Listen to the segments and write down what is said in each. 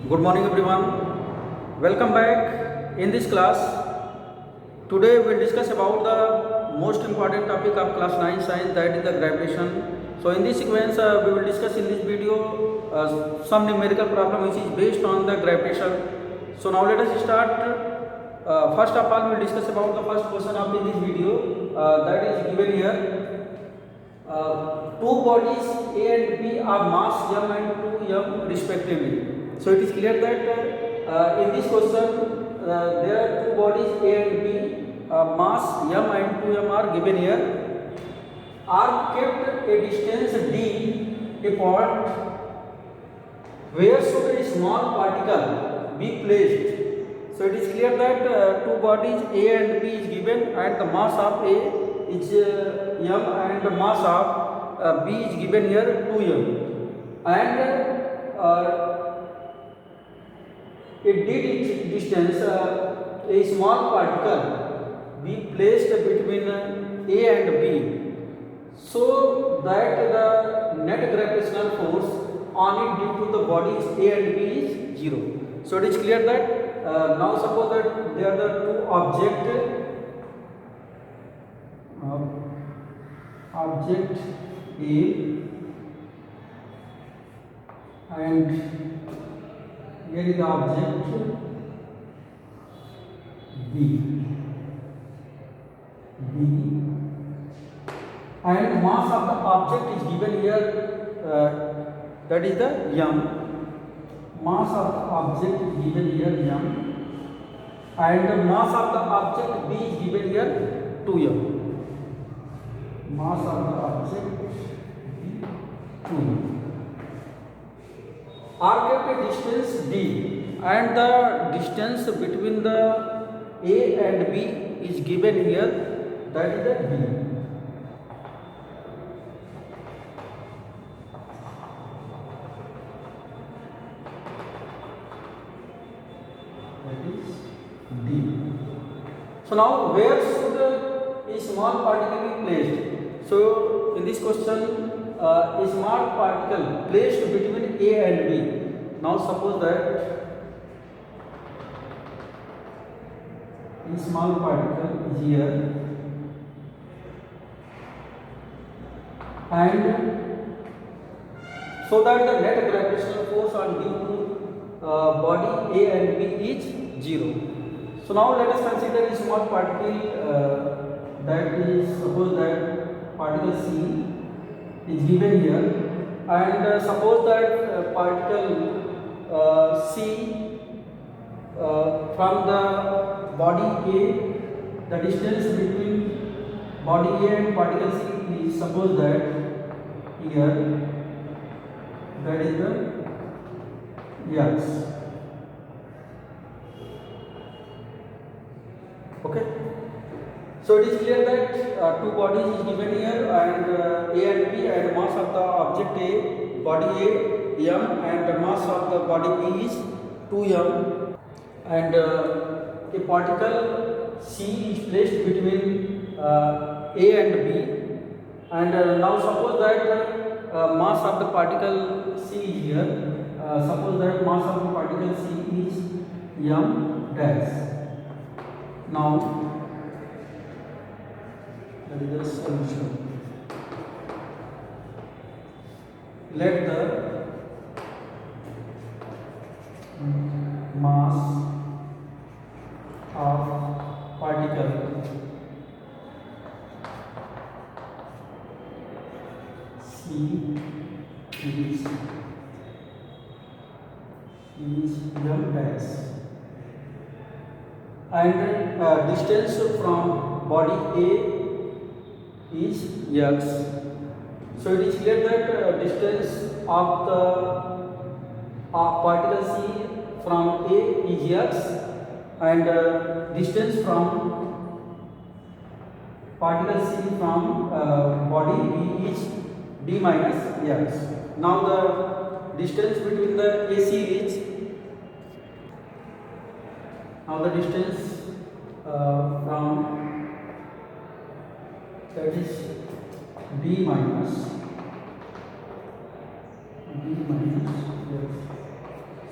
Good morning everyone. Welcome back in this class. Today we will discuss about the most important topic of class 9 science, that is the gravitation. So in this sequence we will discuss in this video some numerical problem which is based on the gravitation. So now let us start. First of all we will discuss about the first question of this video, that is given here. Two bodies A and B are mass m and 2m respectively. So it is clear that in this question there are two bodies A and B, mass m and 2m are given here, are kept a distance d apart. Where should a small particle be placed? So it is clear that two bodies A and B is given, and the mass of A is m and the mass of B is given here 2m, and a d distance a small particle be placed between A and B, so that the net gravitational force on it due to the bodies A and B is 0. So it is clear that now suppose that there are the two object A and here is the object B, and mass of the object is given here, that is the m. Mass of the object is given here m, and the mass of the object B is given here 2m. Mass of the object B 2m. Are kept a distance d, and the distance between the A and B is given here, that is the d. That is d. So now where should a small particle be placed? So in this question a small particle placed between A and B. Now suppose that a small particle is here, and so that the net gravitational force on due to body A and B is 0. So now let us consider a small particle, that is, suppose that particle C is given here, and suppose that particle C from the body A, the distance between body A and particle C is, suppose that here, that is the x. Okay. So it is clear that two bodies is given here, and A and B, and mass of the object A, body A m, and the mass of the body B is 2m, and a particle C is placed between A and B, and now suppose that mass of the particle C is here, suppose that mass of the particle C is m dash. Now that is the solution. Let the mass of particle C is m dash, and distance from body A is x. So it is clear that distance of the particle C from A is x, and distance from particle C from body B is d minus x. Now the distance between the AC is, now the distance from, that is d minus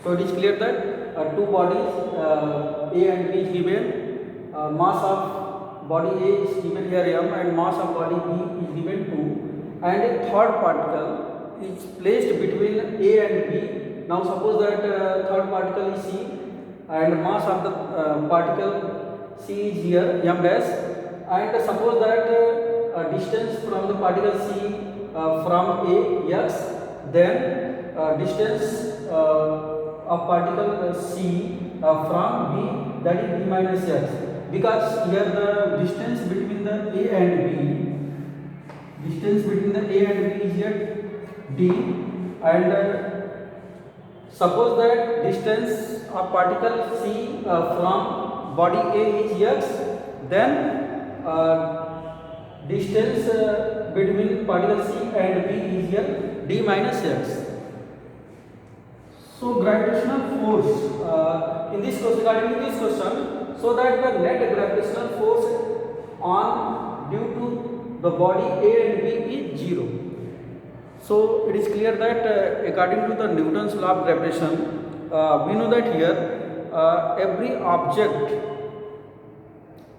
So it is clear that two bodies A and B is given, mass of body A is given here m and mass of body B is given 2, and a third particle is placed between A and B. Now suppose that third particle is C and mass of the particle C is here m dash, and suppose that distance from the particle C from A x, then distance of particle C from B, that is B minus x, because here the distance between the A and B, is here D, and suppose that distance of particle C from body A is x, then distance between particle C and B is here D minus x. So gravitational force in this question, regarding to this question, so that the net gravitational force on due to the body A and B is 0. So it is clear that according to the Newton's law of gravitation, we know that here every object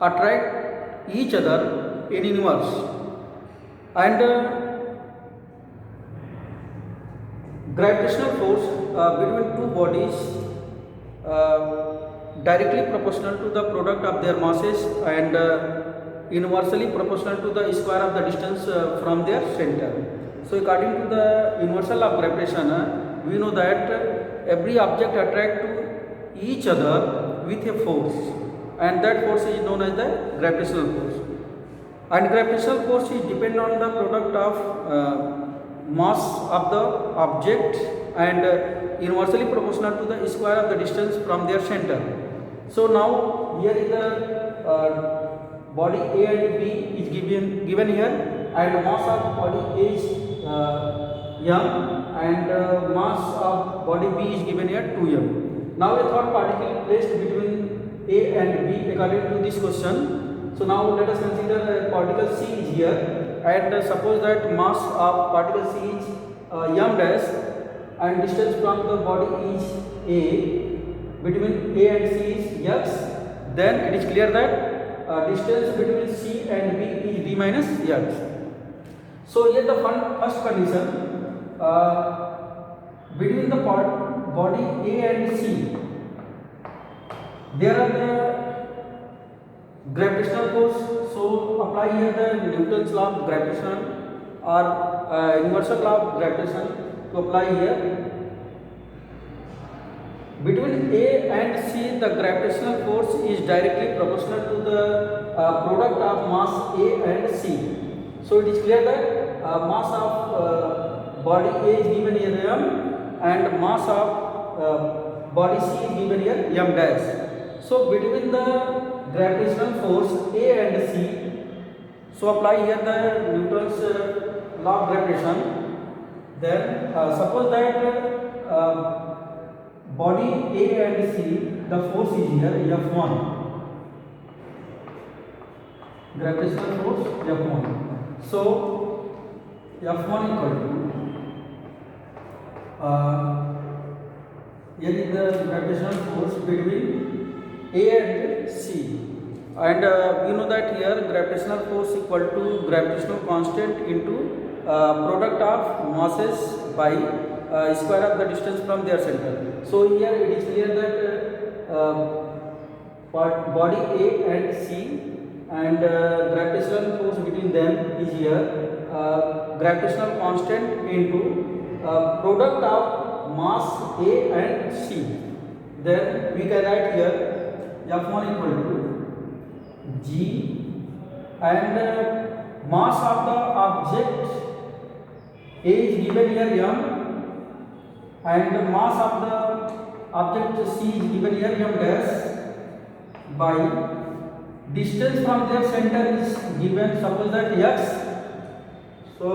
attract each other in universe, and gravitational force between two bodies directly proportional to the product of their masses and inversely proportional to the square of the distance from their center. So according to the universal law of gravitation, we know that every object attract to each other with a force, and that force is known as the gravitational force. And gravitational force is depend on the product of mass of the object and inversely proportional to the square of the distance from their center. So now here is the body A and B is given here, and mass of body A is m, and mass of body B is given here 2m. Now a third particle placed between A and B according to this question. So now let us consider a particle C is here, and suppose that mass of particle C is m dash, and distance from the body is A, between A and C is x, then it is clear that distance between C and B is D minus x. So here the first condition, between the body A and C, there are the gravitational force. So apply here the Newton's law of gravitation or universal law of gravitation to apply here. Between A and C, the gravitational force is directly proportional to the product of mass A and C. So it is clear that mass of body A is given here m, and mass of body C is given here m dash. So between the gravitational force A and C, so apply here the Newton's law of gravitation. Then suppose that body A and C, the force is here F1, gravitational force F1. So F1 equal to here is the gravitational force between A and C, and we know that here gravitational force equal to gravitational constant into product of masses by square of the distance from their center. So here it is clear that body A and C, and gravitational force between them is here gravitational constant into product of mass A and C. Then we can write here F1 equal to G, and mass of the object A is given here m, and the mass of the object C is given here m dash, by distance from their center is given, suppose that x, so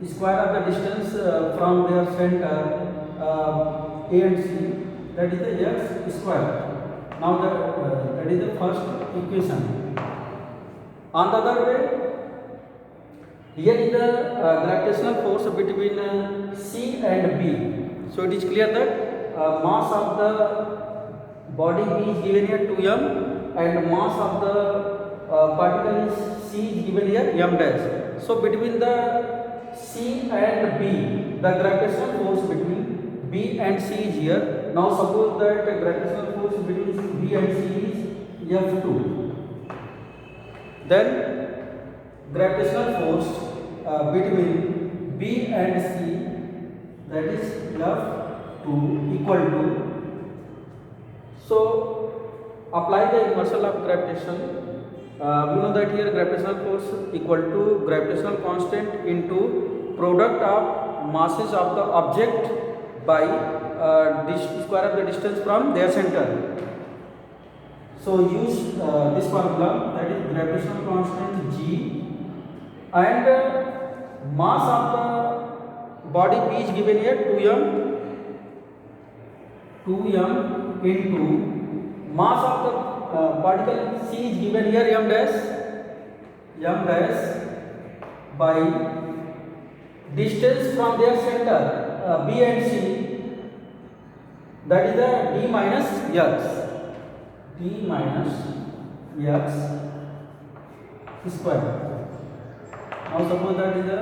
square of the distance from their center A and C, that is the x square. Now that is the first equation. On the other way, here is the gravitational force between C and B. So it is clear that mass of the body B is given here 2m and mass of the particle is C is given here m dash. So between the C and B, the gravitational force between B and C is here. Now suppose that the gravitational force between B and C is F2. Then gravitational force between B and C, that is F2 equal to, so apply the inversal of gravitation. We know that here gravitational force equal to gravitational constant into product of masses of the object by square of the distance from their center. So use this formula, that is gravitational constant G, and mass of the body P is given here 2m into mass of the particle C is given here m dash by distance from their center B and C, that is the d minus x square. Now suppose that is the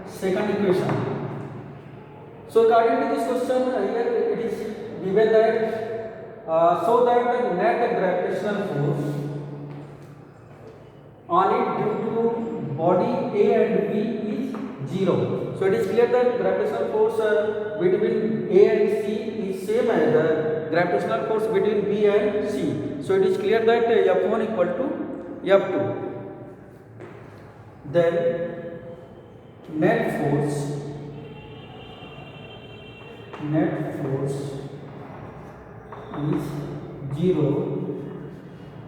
second equation. So according to this question, here it is given that so that the net gravitational force on it due to body A and B is 0. So it is clear that gravitational force between A and C is same as the gravitational force between B and C. So it is clear that F1 equal to F2. Then net force is 0.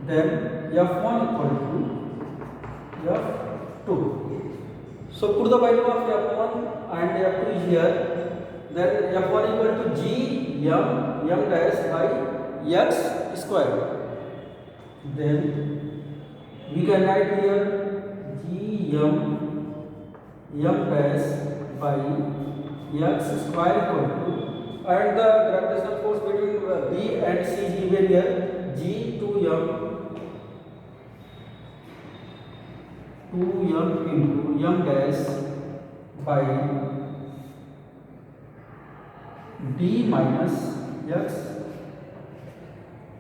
Then F1 equal to F2. So put the value of F1 and F2 is here. Then F1 equal to G m dash by x square. Then we can write here G m dash by x square equal to, and the gravitational force between B and C is given here G 2m into m dash by d minus x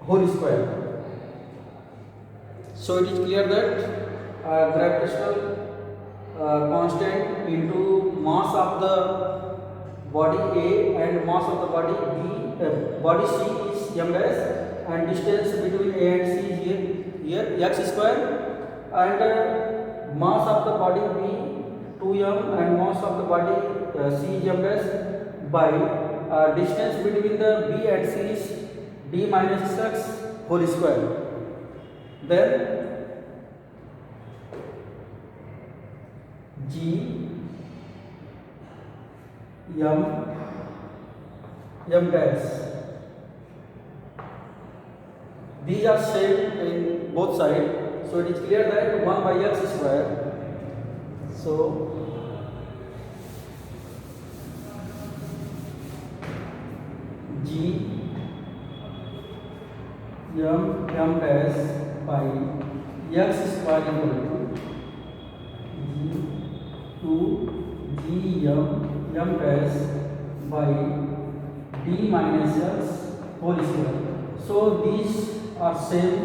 whole square. So it is clear that gravitational constant into mass of the body A and mass of the body B, body C is m dash, and distance between A and C is here x square, and mass of the body B 2m and mass of the body C is m dash by distance between the B and C is d minus x whole square. Then G m dash, these are same in both sides, so it is clear that 1 by x square. So G m dash by x square equal to G m dash by d minus x whole square. So these are same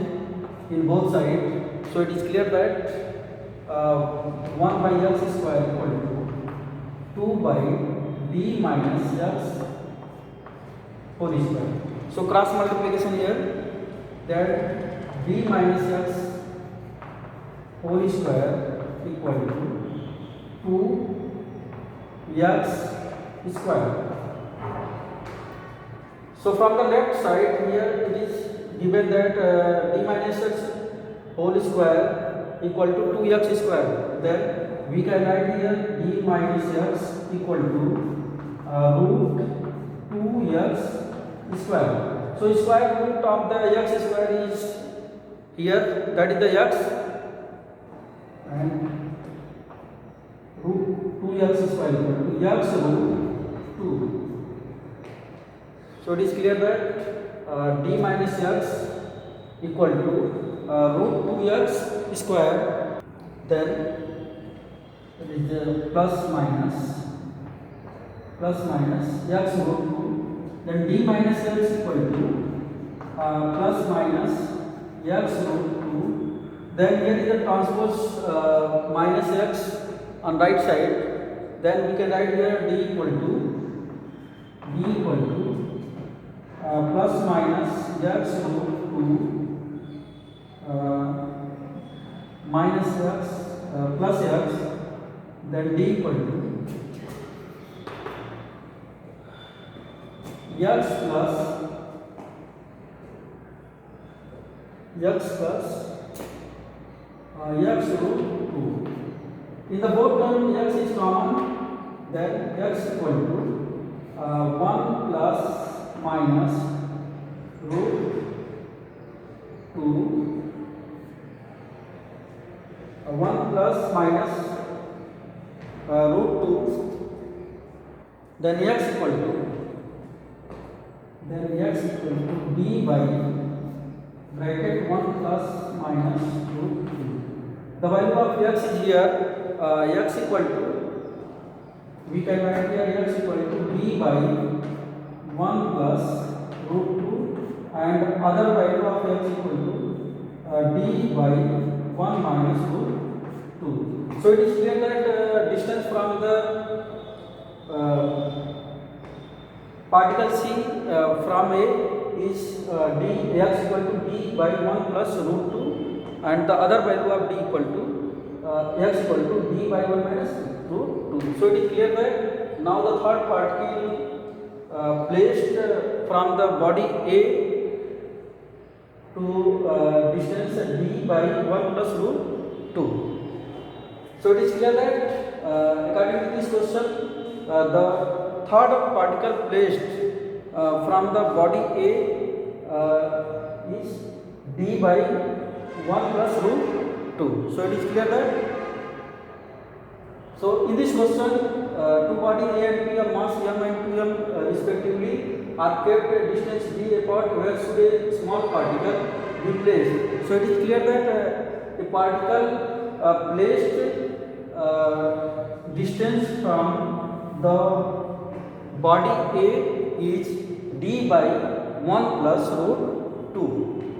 in both sides. So it is clear that 1 by x square equal to 2 by d minus x whole square. So cross multiplication here, that d minus x whole square equal to 2x square. So from the left side here it is given that d minus x whole square equal to 2x square. Then we can write here d minus x equal to root 2x square. So square root of the x square is here, that is the x, and root 2x square equal to x root 2. So it is clear that d minus x equal to root 2x square, then it is plus minus x root 2, then d minus x equal to plus minus x root 2, then here is the transpose minus x on right side, then we can write here d equal to plus minus x root 2 minus x plus x, then d equal to x root 2. In the both term x is common, then x equal to 1 plus minus root 2, 1 plus minus root 2, then x equal to b by bracket 1 plus minus root 2. The value of x is here x equal to, we can write here x equal to b by 1 plus root 2, and other value of x equal to d by 1 minus root 2. So it is clear that distance from the particle C from A is d x equal to d by 1 plus root 2, and the other value of d equal to x equal to d by 1 minus root 2. So it is clear that now the third particle placed from the body A to distance d by 1 plus root 2. So it is clear that according to this question, the third particle placed from the body A is d by 1 plus root 2. So it is clear that, so in this question, two bodies A and B of mass m and 2m respectively are kept at distance d apart, where should a small particle be placed. So it is clear that a particle placed distance from the body A is d by 1 plus root 2.